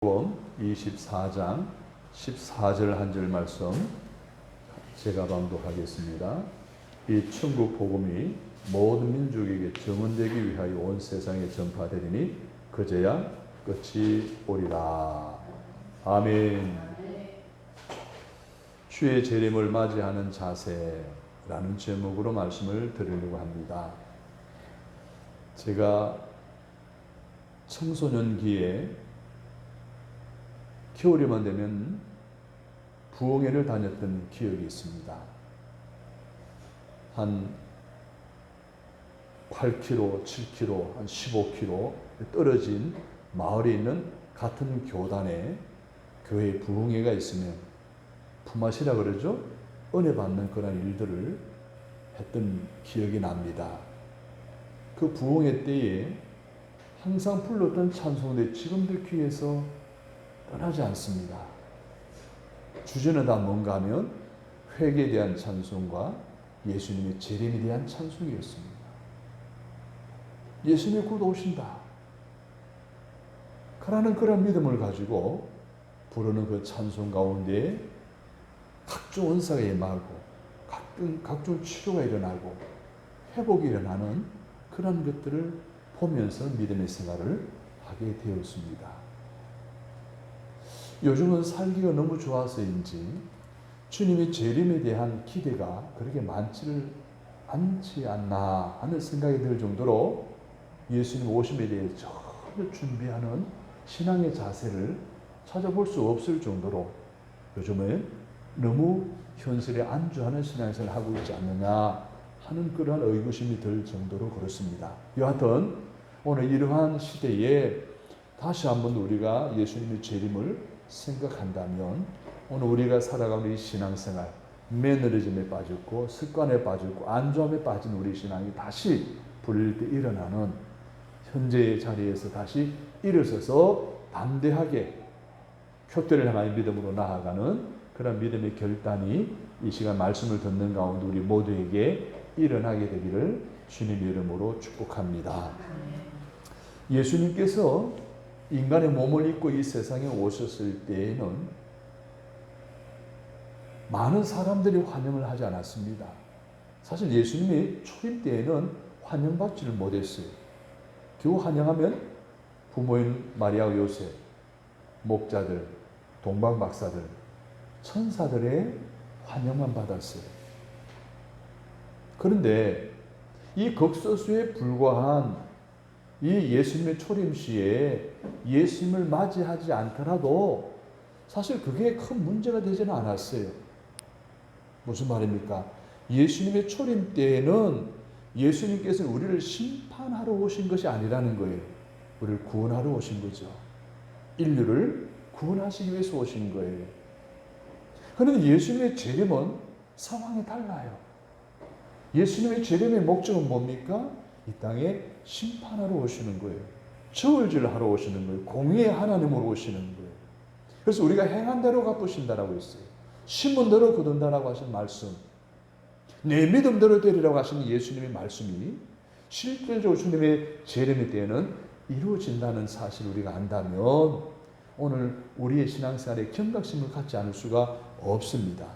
마태복음 24장 14절 한 절 말씀 제가 방독하겠습니다. 이 천국 복음이 모든 민족에게 증언되기 위하여 온 세상에 전파되리니 그제야 끝이 오리라. 아멘. 주의 재림을 맞이하는 자세라는 제목으로 말씀을 드리려고 합니다. 제가 청소년기에 겨울이만 되면 부흥회를 다녔던 기억이 있습니다. 한 8km, 7km, 한 15km 떨어진 마을에 있는 같은 교단에 교회 부흥회가 있으면 품앗이라 그러죠. 은혜 받는 그런 일들을 했던 기억이 납니다. 그 부흥회 때에 항상 불렀던 찬송인데 지금도 귀에서 떠나지 않습니다. 주제는 다 뭔가 하면 회개에 대한 찬송과 예수님의 재림에 대한 찬송이었습니다. 예수님이 곧 오신다. 그러는 그런 믿음을 가지고 부르는 그 찬송 가운데 각종 은사가 임하고 각종 치료가 일어나고 회복이 일어나는 그런 것들을 보면서 믿음의 생활을 하게 되었습니다. 요즘은 살기가 너무 좋아서인지 주님의 재림에 대한 기대가 그렇게 많지 않나 하는 생각이 들 정도로 예수님 오심에 대해 전혀 준비하는 신앙의 자세를 찾아볼 수 없을 정도로 요즘에 너무 현실에 안주하는 신앙생활을 하고 있지 않느냐 하는 그러한 의구심이 들 정도로 그렇습니다. 여하튼 오늘 이러한 시대에 다시 한번 우리가 예수님의 재림을 생각한다면 오늘 우리가 살아가는 이 신앙생활 매너리즘에 빠졌고 습관에 빠졌고 안주함에 빠진 우리 신앙이 다시 불릴 때 일어나는 현재의 자리에서 다시 일어서서 담대하게 표대를 향한 믿음으로 나아가는 그런 믿음의 결단이 이 시간 말씀을 듣는 가운데 우리 모두에게 일어나게 되기를 주님의 이름으로 축복합니다. 예수님께서 인간의 몸을 입고 이 세상에 오셨을 때에는 많은 사람들이 환영을 하지 않았습니다. 사실 예수님이 초림 때에는 환영받지를 못했어요. 겨우 환영하면 부모인 마리아와 요셉, 목자들, 동방박사들, 천사들의 환영만 받았어요. 그런데 이 극소수에 불과한 이 예수님의 초림 시에 예수님을 맞이하지 않더라도 사실 그게 큰 문제가 되지는 않았어요. 무슨 말입니까? 예수님의 초림 때에는 예수님께서는 우리를 심판하러 오신 것이 아니라는 거예요. 우리를 구원하러 오신 거죠. 인류를 구원하시기 위해서 오신 거예요. 그런데 예수님의 재림은 상황이 달라요. 예수님의 재림의 목적은 뭡니까? 이 땅에 심판하러 오시는 거예요. 저울질하러 오시는 거예요. 공의의 하나님으로 오시는 거예요. 그래서 우리가 행한 대로 갚으신다라고 했어요. 심은 대로 거둔다라고 하신 말씀, 내 믿음대로 되리라고 하신 예수님의 말씀이 실질적으로 주님의 재림의 때에는 이루어진다는 사실을 우리가 안다면 오늘 우리의 신앙생활에 경각심을 갖지 않을 수가 없습니다.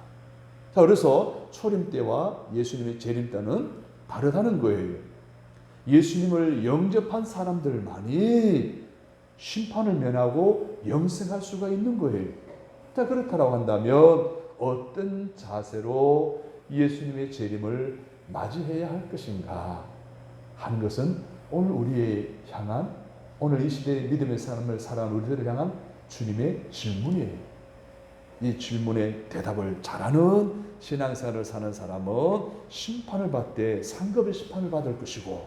자, 그래서 초림 때와 예수님의 재림 때는 다르다는 거예요. 예수님을 영접한 사람들만이 심판을 면하고 영생할 수가 있는 거예요. 자, 그렇다고 한다면 어떤 자세로 예수님의 재림을 맞이해야 할 것인가 하는 것은 오늘 우리의 향한 오늘 이 시대의 믿음의 삶을 살아가는 우리들을 향한 주님의 질문이에요. 이 질문에 대답을 잘하는 신앙생활을 사는 사람은 심판을 받되 상급의 심판을 받을 것이고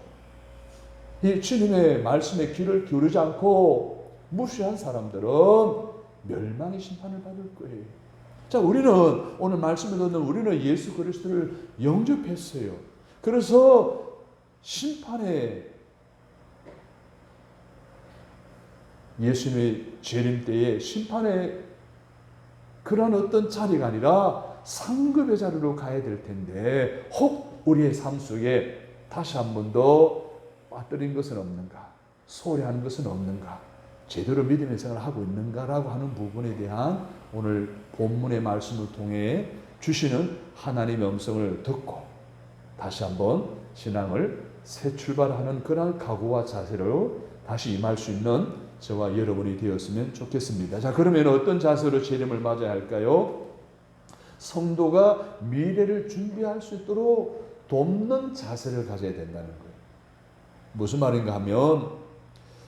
이 주님의 말씀에 귀를 기울이지 않고 무시한 사람들은 멸망의 심판을 받을 거예요. 자, 우리는 오늘 말씀을 듣는 우리는 예수 그리스도를 영접했어요. 그래서 심판에 예수님의 재림 때에 심판의 그런 어떤 자리가 아니라 상급의 자리로 가야 될 텐데 혹 우리의 삶 속에 다시 한 번 더 빠뜨린 것은 없는가? 소홀히 한 것은 없는가? 제대로 믿음의 생활을 하고 있는가라고 하는 부분에 대한 오늘 본문의 말씀을 통해 주시는 하나님의 음성을 듣고 다시 한번 신앙을 새 출발하는 그런 각오와 자세로 다시 임할 수 있는 저와 여러분이 되었으면 좋겠습니다. 자, 그러면 어떤 자세로 재림을 맞아야 할까요? 성도가 미래를 준비할 수 있도록 돕는 자세를 가져야 된다는 거예요. 무슨 말인가 하면,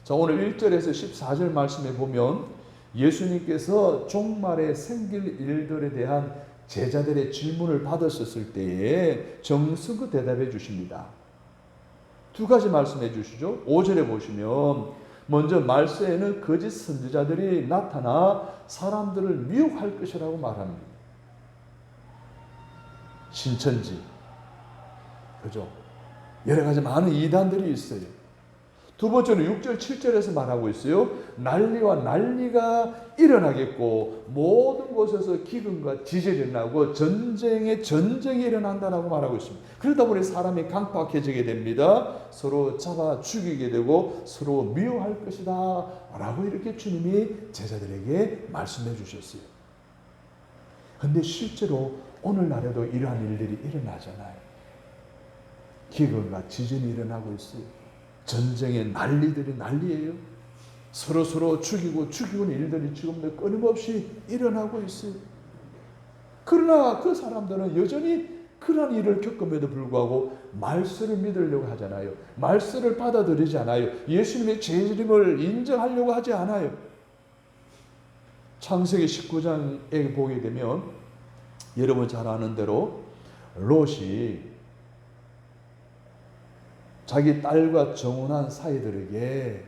자, 오늘 1절에서 14절 말씀에 보면 예수님께서 종말에 생길 일들에 대한 제자들의 질문을 받으셨을 때에 정성껏 대답해 주십니다. 두 가지 말씀해 주시죠. 5절에 보시면 먼저 말세에는 거짓 선지자들이 나타나 사람들을 미혹할 것이라고 말합니다. 신천지, 그죠? 여러 가지 많은 이단들이 있어요. 두 번째는 6절, 7절에서 말하고 있어요. 난리와 난리가 일어나겠고 모든 곳에서 기근과 지진이 일어나고 전쟁이 일어난다라고 말하고 있습니다. 그러다 보니 사람이 강팍해지게 됩니다. 서로 잡아 죽이게 되고 서로 미워할 것이다 라고 이렇게 주님이 제자들에게 말씀해 주셨어요. 그런데 실제로 오늘날에도 이러한 일들이 일어나잖아요. 기근과 지진이 일어나고 있어요. 전쟁의 난리들이 난리예요. 서로 죽이는 일들이 지금 끊임없이 일어나고 있어요. 그러나 그 사람들은 여전히 그런 일을 겪음에도 불구하고 말씀을 믿으려고 하잖아요. 말씀을 받아들이지 않아요. 예수님의 재림을 인정하려고 하지 않아요. 창세기 19장에 보게 되면 여러분 잘 아는 대로 롯이 자기 딸과 정혼한 사이들에게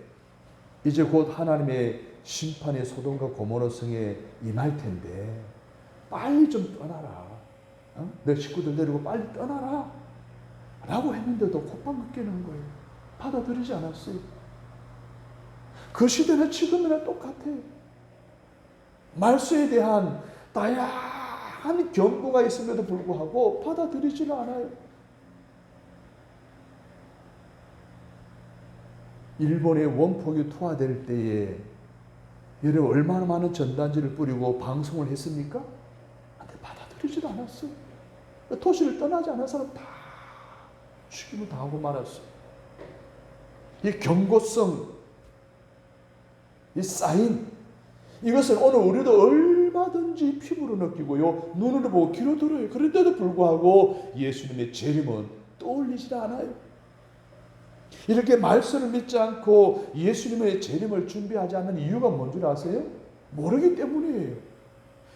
이제 곧 하나님의 심판이 소돔과 고모라 성에 임할 텐데 빨리 좀 떠나라. 내 식구들 데리고 빨리 떠나라. 라고 했는데도 콧방귀 뀌는 거예요. 받아들이지 않았어요. 그 시대는 지금이나 똑같아요. 말씀에 대한 다양한 경고가 있음에도 불구하고 받아들이지를 않아요. 일본의 원폭이 투하될 때에 여러분 얼마나 많은 전단지를 뿌리고 방송을 했습니까? 근데 받아들이지도 않았어요. 도시를 떠나지 않은 사람 다 죽임을 당하고 말았어요. 이 경고성, 이 사인, 이것을 오늘 우리도 얼마든지 피부로 느끼고요, 눈으로 보고 귀로 들어요. 그런데도 불구하고 예수님의 재림은 떠올리지 않아요. 이렇게 말씀을 믿지 않고 예수님의 재림을 준비하지 않는 이유가 뭔 줄 아세요? 모르기 때문이에요.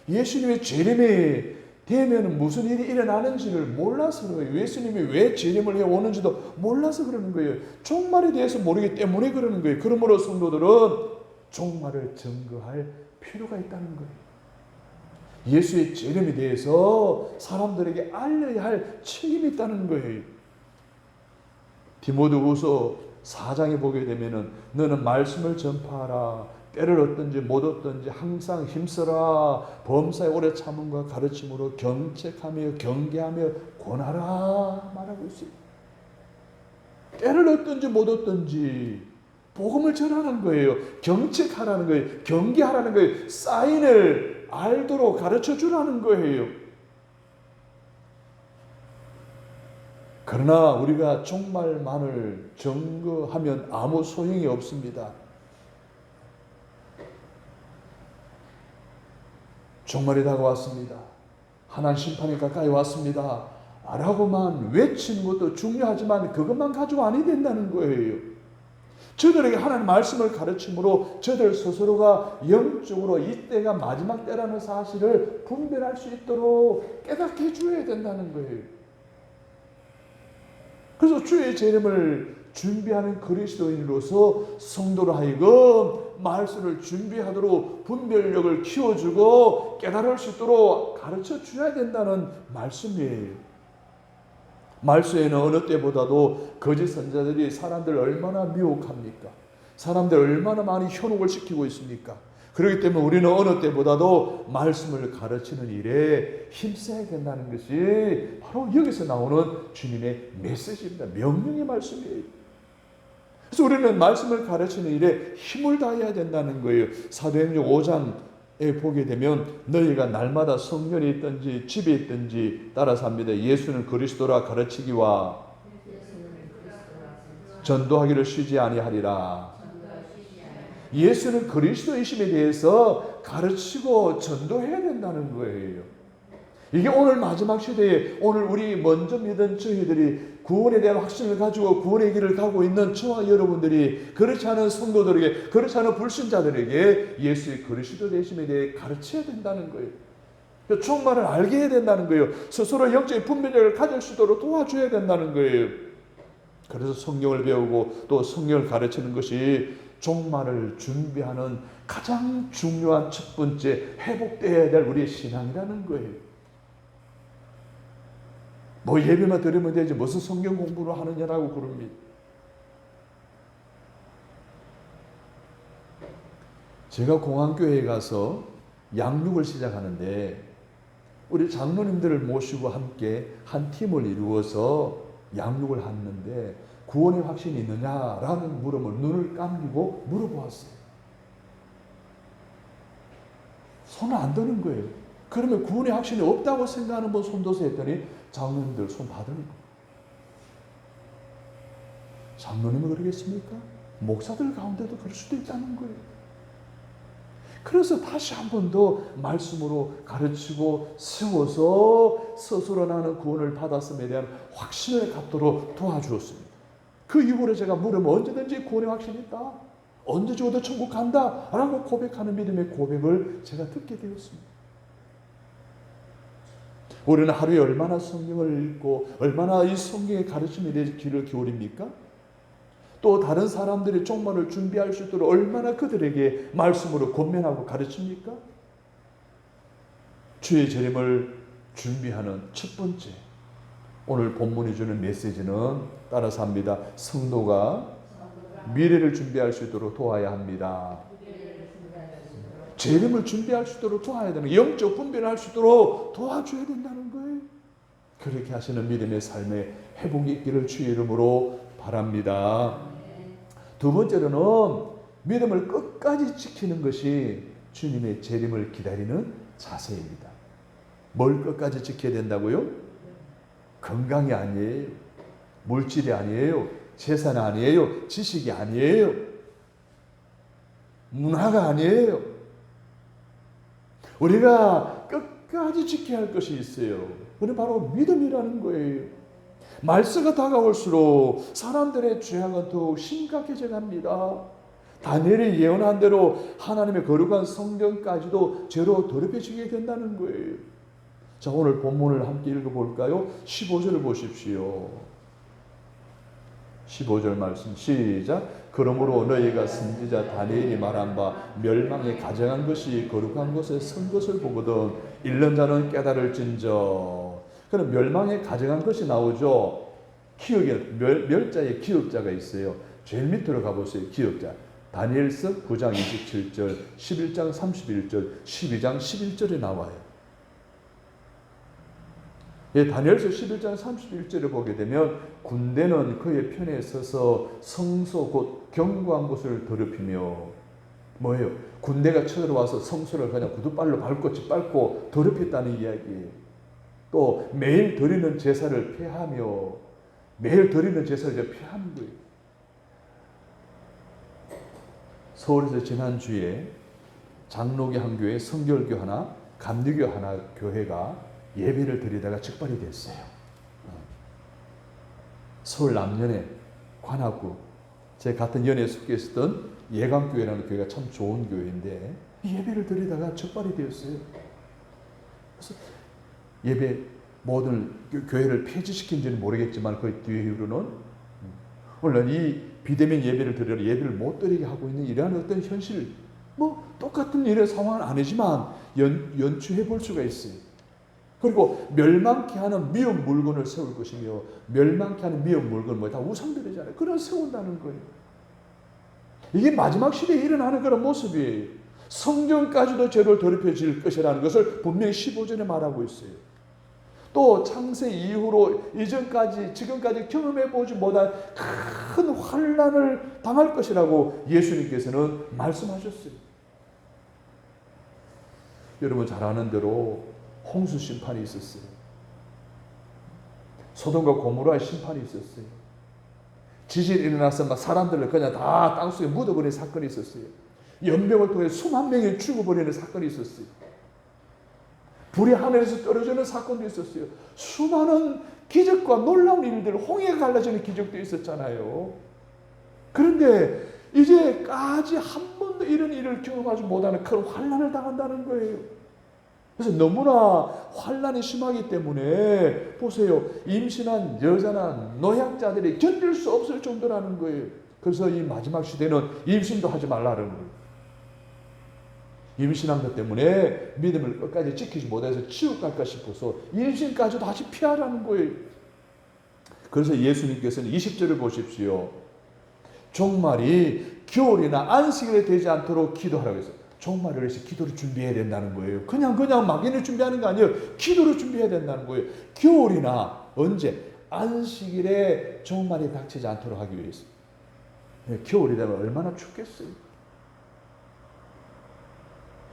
예수님의 재림이 되면 무슨 일이 일어나는지를 몰라서 그래요. 예수님이 왜 재림을 해오는지도 몰라서 그러는 거예요. 종말에 대해서 모르기 때문에 그러는 거예요. 그러므로 성도들은 종말을 증거할 필요가 있다는 거예요. 예수의 재림에 대해서 사람들에게 알려야 할 책임이 있다는 거예요. 디모데후서 4장에 보게 되면은 너는 말씀을 전파하라. 때를 얻든지 못 얻든지 항상 힘써라. 범사에 오래 참음과 가르침으로 경책하며 경계하며 권하라 말하고 있어요. 때를 얻든지 못 얻든지 복음을 전하는 거예요. 경책하라는 거예요. 경계하라는 거예요. 사인을 알도록 가르쳐 주라는 거예요. 그러나 우리가 종말만을 증거하면 아무 소용이 없습니다. 종말이 다가왔습니다. 하나님 심판이 가까이 왔습니다. 라고만 외치는 것도 중요하지만 그것만 가지고 아니 된다는 거예요. 저들에게 하나님 말씀을 가르침으로 저들 스스로가 영적으로 이때가 마지막 때라는 사실을 분별할 수 있도록 깨닫게 해줘야 된다는 거예요. 그래서 주의 재림을 준비하는 그리스도인으로서 성도로 하여금 말씀을 준비하도록 분별력을 키워주고 깨달을 수 있도록 가르쳐 줘야 된다는 말씀이에요. 말씀에는 어느 때보다도 거짓 선지자들이 사람들을 얼마나 미혹합니까? 사람들 얼마나 많이 현혹을 시키고 있습니까? 그렇기 때문에 우리는 어느 때보다도 말씀을 가르치는 일에 힘써야 된다는 것이 바로 여기서 나오는 주님의 메시지입니다. 명령의 말씀이에요. 그래서 우리는 말씀을 가르치는 일에 힘을 다해야 된다는 거예요. 사도행전 5장에 보게 되면 너희가 날마다 성전에 있든지 집에 있든지 따라서 합니다. 예수는 그리스도라 가르치기와 전도하기를 쉬지 아니하리라. 예수는 그리스도이심에 대해서 가르치고 전도해야 된다는 거예요. 이게 오늘 마지막 시대에 오늘 우리 먼저 믿은 저희들이 구원에 대한 확신을 가지고 구원의 길을 가고 있는 저와 여러분들이 그렇지 않은 성도들에게, 그렇지 않은 불신자들에게 예수의 그리스도 되심에 대해 가르쳐야 된다는 거예요. 정말을 알게 해야 된다는 거예요. 스스로 영적인 분별력을 가질 수 있도록 도와줘야 된다는 거예요. 그래서 성경을 배우고 또 성경을 가르치는 것이 종말을 준비하는 가장 중요한 첫 번째 회복되어야 될 우리의 신앙이라는 거예요. 뭐 예배만 드리면 되지 무슨 성경 공부를 하느냐라고 그럽니다. 제가 공항교회에 가서 양육을 시작하는데 우리 장로님들을 모시고 함께 한 팀을 이루어서 양육을 하는데 구원의 확신이 있느냐라는 물음을 눈을 감기고 물어보았어요. 손을 안 드는 거예요. 그러면 구원의 확신이 없다고 생각하는 분 손도세 했더니 장로님들 손 다 드는 거예요. 장로님은 그러겠습니까? 목사들 가운데도 그럴 수도 있다는 거예요. 그래서 다시 한 번 더 말씀으로 가르치고 세워서 스스로 나는 구원을 받았음에 대한 확신을 갖도록 도와주었습니다. 그 이후로 제가 물으면 언제든지 구원의 확신이 있다. 언제 죽어도 천국 간다. 라고 고백하는 믿음의 고백을 제가 듣게 되었습니다. 우리는 하루에 얼마나 성경을 읽고 얼마나 이 성경의 가르침에 대해 귀를 기울입니까? 또 다른 사람들이 종말을 준비할 수 있도록 얼마나 그들에게 말씀으로 권면하고 가르칩니까? 주의 재림을 준비하는 첫 번째, 오늘 본문이 주는 메시지는 따라서 합니다. 성도가 미래를 준비할 수 있도록 도와야 합니다. 재림을 준비할 수 있도록 도와야 되는 거예요. 영적 분별을 할 수 있도록 도와줘야 된다는 거예요. 그렇게 하시는 믿음의 삶에 회복이 있기를 주의 이름으로 바랍니다. 두 번째로는 믿음을 끝까지 지키는 것이 주님의 재림을 기다리는 자세입니다. 뭘 끝까지 지켜야 된다고요? 건강이 아니에요. 물질이 아니에요. 재산이 아니에요. 지식이 아니에요. 문화가 아니에요. 우리가 끝까지 지켜야 할 것이 있어요. 그게 바로 믿음이라는 거예요. 말세가 다가올수록 사람들의 죄악은 더욱 심각해져 갑니다. 다니엘이 예언한 대로 하나님의 거룩한 성전까지도 죄로 더럽혀지게 된다는 거예요. 자, 오늘 본문을 함께 읽어볼까요? 15절을 보십시오. 15절 말씀 시작. 그러므로 너희가 선지자 다니엘이 말한 바 멸망에 가정한 것이 거룩한 곳에 선 것을 보거든 읽는 자는 깨달을진저. 그럼 멸망에 가정한 것이 나오죠. 기억에 멸자에 기억자가 있어요. 제일 밑으로 가보세요. 기억자. 다니엘서 9장 27절, 11장 31절, 12장 11절에 나와요. 예, 다니엘서 11장 31절을 보게 되면 군대는 그의 편에 서서 성소 곧 견고한 곳을 더럽히며 뭐예요? 군대가 쳐들어와서 성소를 그냥 구두발로 밟고 짓밟고 더럽혔다는 이야기예요. 또 매일 드리는 제사를 폐하며 매일 드리는 제사를 폐하는 거예요. 서울에서 지난주에 장로교 한 교회, 성결교 하나, 감리교 하나 교회가 예배를 드리다가 즉발이 됐어요. 서울 남년에 관악구, 제 같은 연에 속해 있었던 예강교회라는 교회가 참 좋은 교회인데 예배를 드리다가 즉발이 되었어요. 그래서 예배 모든 교회를 폐지시킨지는 모르겠지만 그 뒤에 이후로는 물론 이 비대면 예배를 드리려 예배를 못 드리게 하고 있는 이러한 어떤 현실, 뭐 똑같은 일의 상황은 아니지만 연추해 볼 수가 있어요. 그리고 멸망케 하는 미운 물건을 세울 것이며 멸망케 하는 미운 물건 뭐 다 우상들이잖아요. 그걸 세운다는 거예요. 이게 마지막 시대에 일어나는 그런 모습이에요. 성경까지도 죄를 더럽혀질 것이라는 것을 분명히 15절에 말하고 있어요. 또 창세 이후로 이전까지 지금까지 경험해 보지 못한 큰 환난을 당할 것이라고 예수님께서는 말씀하셨어요. 여러분 잘 아는 대로 홍수 심판이 있었어요. 소돔과 고모라의 심판이 있었어요. 지진이 일어나서 막 사람들을 그냥 다 땅속에 묻어버리는 사건이 있었어요. 연병을 통해 수만 명이 죽어버리는 사건이 있었어요. 불이 하늘에서 떨어지는 사건도 있었어요. 수많은 기적과 놀라운 일들, 홍해가 갈라지는 기적도 있었잖아요. 그런데 이제까지 한 번도 이런 일을 경험하지 못하는 큰 환난을 당한다는 거예요. 그래서 너무나 환난이 심하기 때문에 보세요. 임신한 여자나 노약자들이 견딜 수 없을 정도라는 거예요. 그래서 이 마지막 시대는 임신도 하지 말라는 거예요. 임신한 것 때문에 믿음을 끝까지 지키지 못해서 지옥 갈까 싶어서 임신까지도 다시 피하라는 거예요. 그래서 예수님께서는 20절을 보십시오. 종말이 겨울이나 안식일에 되지 않도록 기도하라고 했어요. 종말을 위해서 기도를 준비해야 된다는 거예요. 그냥 막연히 준비하는 거 아니에요. 기도를 준비해야 된다는 거예요. 겨울이나 언제? 안식일에 종말이 닥치지 않도록 하기 위해서. 겨울이 되면 얼마나 춥겠어요.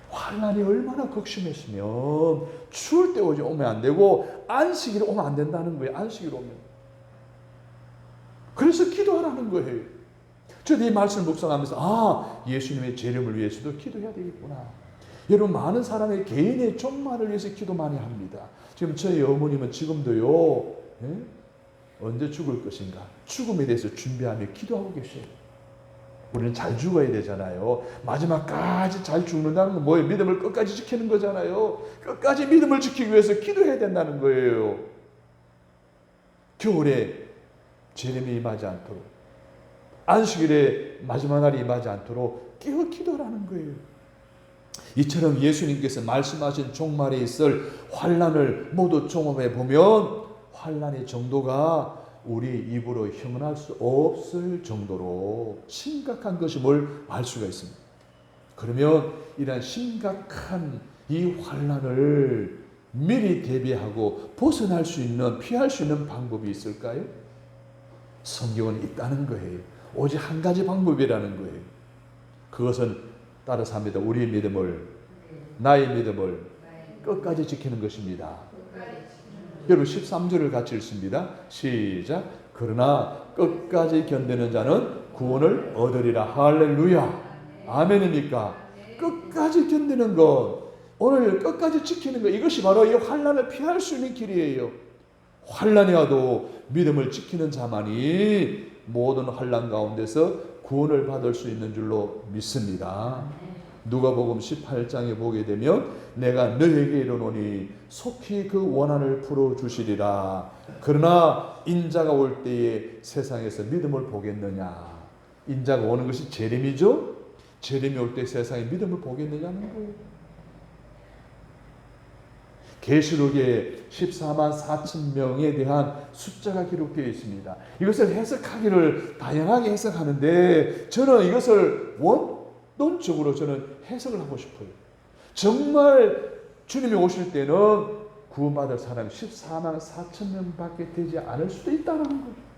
환난이 얼마나 극심했으면 추울 때 오면 안 되고 안식일에 오면 안 된다는 거예요. 안식일에 오면. 그래서 기도하라는 거예요. 저도 이 말씀을 묵상하면서 예수님의 재림을 위해서도 기도해야 되겠구나. 여러분 많은 사람의 개인의 종말을 위해서 기도 많이 합니다. 지금 저희 어머님은 지금도요. 언제 죽을 것인가 죽음에 대해서 준비하며 기도하고 계셔요. 우리는 잘 죽어야 되잖아요. 마지막까지 잘 죽는다는 건 뭐예요? 믿음을 끝까지 지키는 거잖아요. 끝까지 믿음을 지키기 위해서 기도해야 된다는 거예요. 겨울에 재림이 임하지 않도록, 안식일에 마지막 날이 임하지 않도록 깨어 기도하라는 거예요. 이처럼 예수님께서 말씀하신 종말에 있을 환난을 모두 종합해 보면 환난의 정도가 우리 입으로 형언할 수 없을 정도로 심각한 것임을 알 수가 있습니다. 그러면 이러한 심각한 이 환난을 미리 대비하고 벗어날 수 있는, 피할 수 있는 방법이 있을까요? 성경은 있다는 거예요. 오직 한 가지 방법이라는 거예요. 그것은 따라서 합니다. 우리의 믿음을, 나의 믿음을 끝까지 지키는 것입니다. 여러분 13절을 같이 읽습니다. 시작. 그러나 끝까지 견디는 자는 구원을 얻으리라. 할렐루야. 아멘입니까? 끝까지 견디는 것, 오늘 끝까지 지키는 것, 이것이 바로 이 환난을 피할 수 있는 길이에요. 환난이 와도 믿음을 지키는 자만이 모든 환난 가운데서 구원을 받을 수 있는 줄로 믿습니다. 누가복음 18장에 보게 되면 내가 너에게 이르노니 속히 그 원한을 풀어주시리라. 그러나 인자가 올 때에 세상에서 믿음을 보겠느냐. 인자가 오는 것이 재림이죠. 재림이 올 때 세상에 믿음을 보겠느냐는 거예요. 계시록에 14만 4천 명에 대한 숫자가 기록되어 있습니다. 이것을 해석하기를 다양하게 해석하는데 저는 이것을 원론적으로 저는 해석을 하고 싶어요. 정말 주님이 오실 때는 구원받을 사람이 14만 4천 명밖에 되지 않을 수도 있다는 거예요.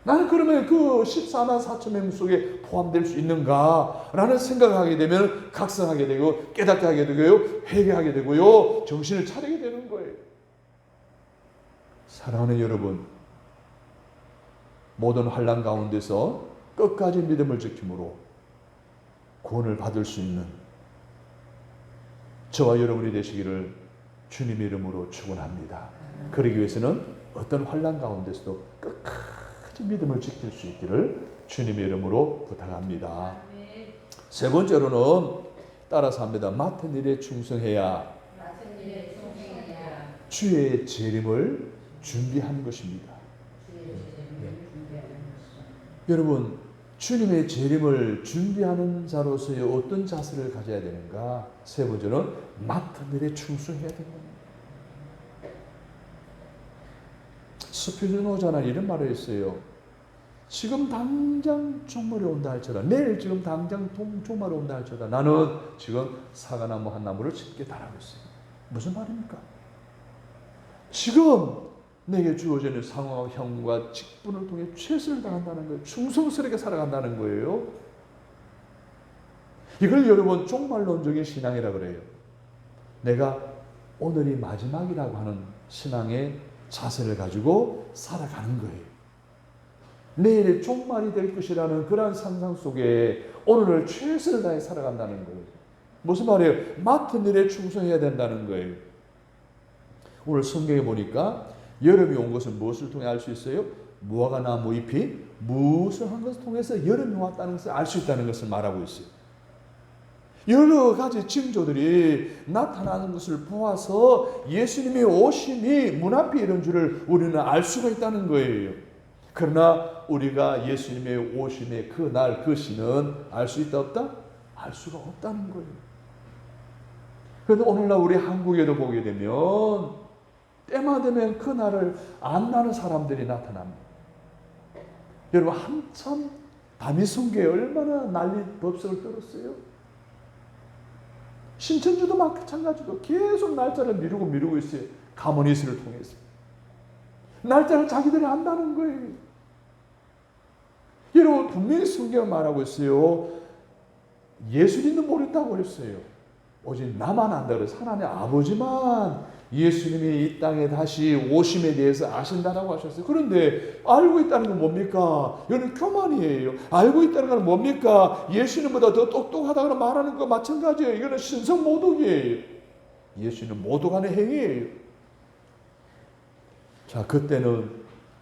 나는 그러면 그 14만 4천 명 속에 포함될 수 있는가라는 생각을 하게 되면 각성하게 되고 깨닫게 하게 되고요. 회개하게 되고요. 정신을 차리게 되는 거예요. 사랑하는 여러분, 모든 환난 가운데서 끝까지 믿음을 지킴으로 구원을 받을 수 있는 저와 여러분이 되시기를 주님의 이름으로 축원합니다. 그러기 위해서는 어떤 환난 가운데서도 끝까지 믿음을 지킬 수 있기를 주님의 이름으로 부탁합니다. 세 번째로는 따라서 합니다. 맡은 일에 충성해야 주의 재림을 준비하는 것입니다. 여러분, 주님의 재림을 준비하는 자로서의 어떤 자세를 가져야 되는가? 세 번째는 맡은 일에 충성해야 됩니다. 스피노자는 이런 말을 했어요. 지금 당장 종말이 온다 할지어다. 내일 지금 당장 종말이 온다 할지어다. 나는 지금 사과나무 한 나무를 심겠다라고 했어요. 무슨 말입니까? 지금 내게 주어지는 상황과 형과 직분을 통해 최선을 다한다는 거예요. 충성스럽게 살아간다는 거예요. 이걸 여러분 종말론적인 신앙이라고 그래요. 내가 오늘이 마지막이라고 하는 신앙의 자세를 가지고 살아가는 거예요. 내일이 종말이 될 것이라는 그러한 상상 속에 오늘을 최선을 다해 살아간다는 거예요. 무슨 말이에요? 맡은 일에 충성해야 된다는 거예요. 오늘 성경에 보니까 여름이 온 것은 무엇을 통해 알 수 있어요? 무화과나 무잎이 무성한 것을 통해서 여름이 왔다는 것을 알 수 있다는 것을 말하고 있어요. 여러 가지 징조들이 나타나는 것을 보아서 예수님의 오심이 문 앞에 이른 줄을 우리는 알 수가 있다는 거예요. 그러나 우리가 예수님의 오심의 그 날, 그 시는 알 수 있다 없다? 알 수가 없다는 거예요. 그런데 오늘날 우리 한국에도 보게 되면 때만 되면 그 날을 안 나는 사람들이 나타납니다. 여러분 한참 다미성교회 얼마나 난리 법석을 떨었어요. 신천주도 마찬가지로 계속 날짜를 미루고 있어요. 가모니스를 통해서. 날짜를 자기들이 안다는 거예요. 여러분 분명히 성경은 말하고 있어요. 예수님도 모른다고 했어요. 오직 나만 안다고 그래서 하나님 아버지만 예수님이 이 땅에 다시 오심에 대해서 아신다라고 하셨어요. 그런데 알고 있다는 건 뭡니까? 이거는 교만이에요. 알고 있다는 건 뭡니까? 예수님보다 더 똑똑하다고 말하는 거 마찬가지예요. 이거는 신성모독이에요. 예수는 모독하는 행위예요. 자, 그때는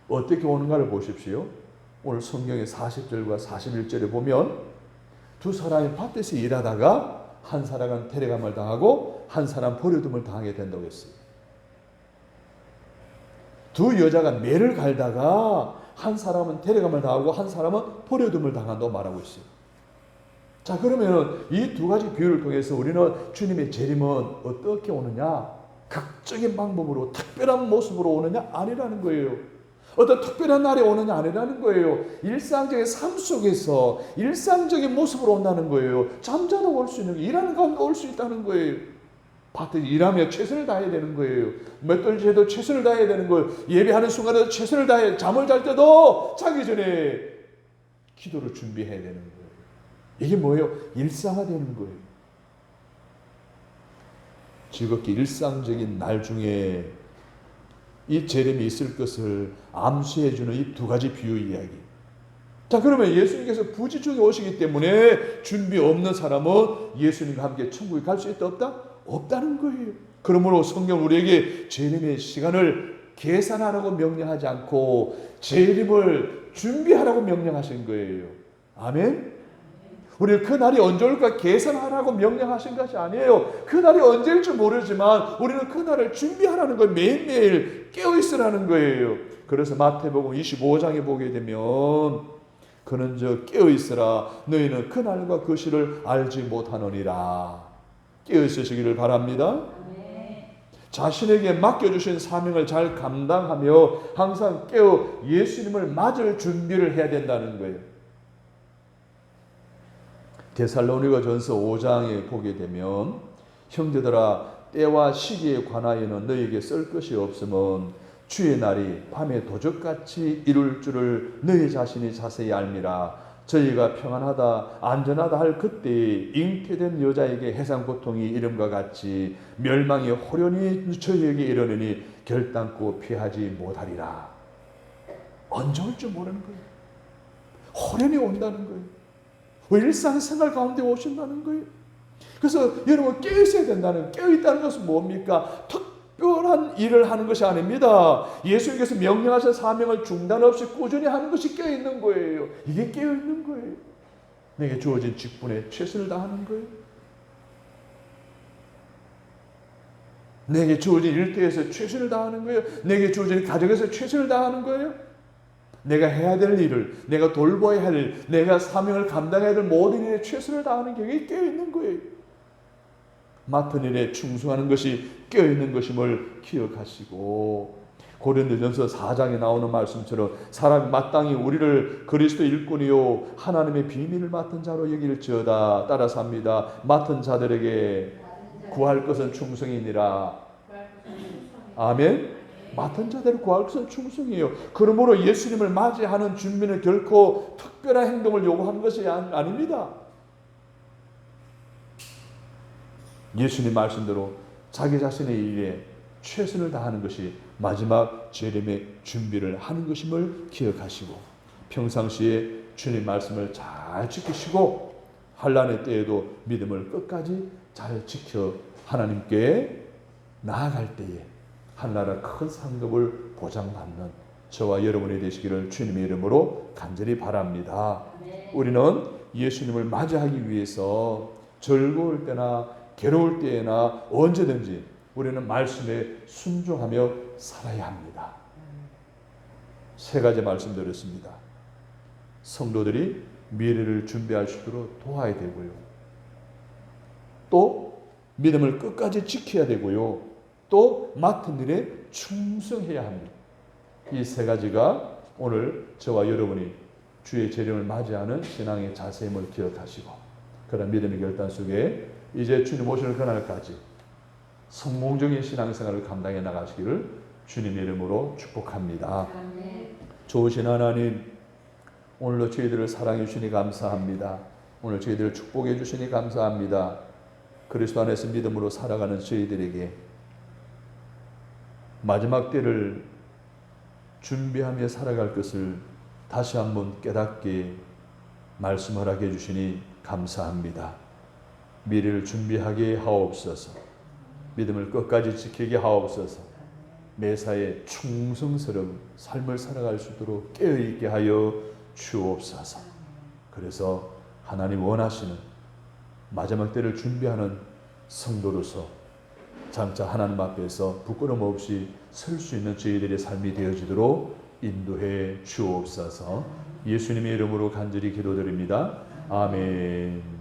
어떻게 오는가를 보십시오. 오늘 성경의 40절과 41절에 보면 두 사람이 밭에서 일하다가 한 사람은 데려감을 당하고 한 사람 버려둠을 당하게 된다고 했어요. 두 여자가 매를 갈다가 한 사람은 데려감을 당하고 한 사람은 버려둠을 당한다고 말하고 있어요. 자, 그러면 이 두 가지 비유를 통해서 우리는 주님의 재림은 어떻게 오느냐? 극적인 방법으로 특별한 모습으로 오느냐? 아니라는 거예요. 어떤 특별한 날에 오느냐? 아니라는 거예요. 일상적인 삶 속에서 일상적인 모습으로 온다는 거예요. 잠자도 올 수 있는 거예요. 일하는 가운데 올 수 있다는 거예요. 밭에 일하며 최선을 다해야 되는 거예요. 맷돌 재도 최선을 다해야 되는 거예요. 예배하는 순간에도 최선을 다해 잠을 잘 때도 자기 전에 기도를 준비해야 되는 거예요. 이게 뭐예요? 일상화되는 거예요. 즐겁게 일상적인 날 중에 이 재림이 있을 것을 암시해주는 이 두 가지 비유 이야기. 자, 그러면 예수님께서 부지중에 오시기 때문에 준비 없는 사람은 예수님과 함께 천국에 갈 수 있다 없다? 없다는 거예요. 그러므로 성경 우리에게 재림의 시간을 계산하라고 명령하지 않고 재림을 준비하라고 명령하신 거예요. 아멘? 우리는 그 날이 언제 올까 계산하라고 명령하신 것이 아니에요. 그 날이 언제일 줄 모르지만 우리는 그 날을 준비하라는 거예요. 매일매일 깨어있으라는 거예요. 그래서 마태복음 25장에 보게 되면 그런즉 깨어있으라 너희는 그 날과 그 시를 알지 못하느니라. 깨어있으시기를 바랍니다. 자신에게 맡겨주신 사명을 잘 감당하며 항상 깨어 예수님을 맞을 준비를 해야 된다는 거예요. 데살로니가 전서 5장에 보게 되면 형제들아 때와 시기에 관하여는 너희에게 쓸 것이 없으면 주의 날이 밤에 도적같이 이룰 줄을 너희 자신이 자세히 알미라. 저희가 평안하다 안전하다 할 그때에 잉태된 여자에게 해상 고통이 이름과 같이 멸망이 호련히 저희에게 이르느니 결단코 피하지 못하리라. 언제 올 줄 모르는 거예요. 호련히 온다는 거예요. 일상생활 가운데 오신다는 거예요. 그래서 여러분 깨어있어야 된다는, 깨어있다는 것은 뭡니까? 특별한 일을 하는 것이 아닙니다. 예수님께서 명령하신 사명을 중단 없이 꾸준히 하는 것이 깨어있는 거예요. 이게 깨어있는 거예요. 내게 주어진 직분에 최선을 다하는 거예요. 내게 주어진 일터에서 최선을 다하는 거예요. 내게 주어진 가정에서 최선을 다하는 거예요. 내가 해야 될 일을, 내가 돌봐야 할 일, 내가 사명을 감당해야 될 모든 일에 최선을 다하는 게 깨어있는 거예요. 맡은 일에 충성하는 것이 깨어있는 것임을 기억하시고 고린도전서 4장에 나오는 말씀처럼 사람이 마땅히 우리를 그리스도 일꾼이요 하나님의 비밀을 맡은 자로 여길지어다. 따라서 합니다. 맡은 자들에게 구할 것은 충성이니라. 아멘. 맡은 자들을 구할 것은 충성이에요. 그러므로 예수님을 맞이하는 준비는 결코 특별한 행동을 요구하는 것이 아닙니다. 예수님 말씀대로 자기 자신의 일에 최선을 다하는 것이 마지막 재림의 준비를 하는 것임을 기억하시고 평상시에 주님 말씀을 잘 지키시고 환난의 때에도 믿음을 끝까지 잘 지켜 하나님께 나아갈 때에 하나라 큰 상급을 보장받는 저와 여러분이 되시기를 주님의 이름으로 간절히 바랍니다. 우리는 예수님을 맞이하기 위해서 즐거울 때나 괴로울 때나 언제든지 우리는 말씀에 순종하며 살아야 합니다. 세 가지 말씀드렸습니다. 성도들이 미래를 준비할 수 있도록 도와야 되고요. 또 믿음을 끝까지 지켜야 되고요. 또 맡은 일에 충성해야 합니다. 이 세 가지가 오늘 저와 여러분이 주의 재림을 맞이하는 신앙의 자세임을 기억하시고 그런 믿음의 결단 속에 이제 주님 오시는 그날까지 성공적인 신앙생활을 감당해 나가시기를 주님의 이름으로 축복합니다. 좋으신 하나님, 오늘도 저희들을 사랑해 주시니 감사합니다. 오늘 저희들을 축복해 주시니 감사합니다. 그리스도 안에서 믿음으로 살아가는 저희들에게 마지막 때를 준비하며 살아갈 것을 다시 한번 깨닫게 말씀을 하게 해주시니 감사합니다. 미래를 준비하게 하옵소서. 믿음을 끝까지 지키게 하옵소서. 매사에 충성스러운 삶을 살아갈 수 있도록 깨어있게 하여 주옵소서. 그래서 하나님 원하시는 마지막 때를 준비하는 성도로서 장차 하나님 앞에서 부끄러움 없이 설 수 있는 저희들의 삶이 되어지도록 인도해 주옵소서. 예수님의 이름으로 간절히 기도드립니다. 아멘.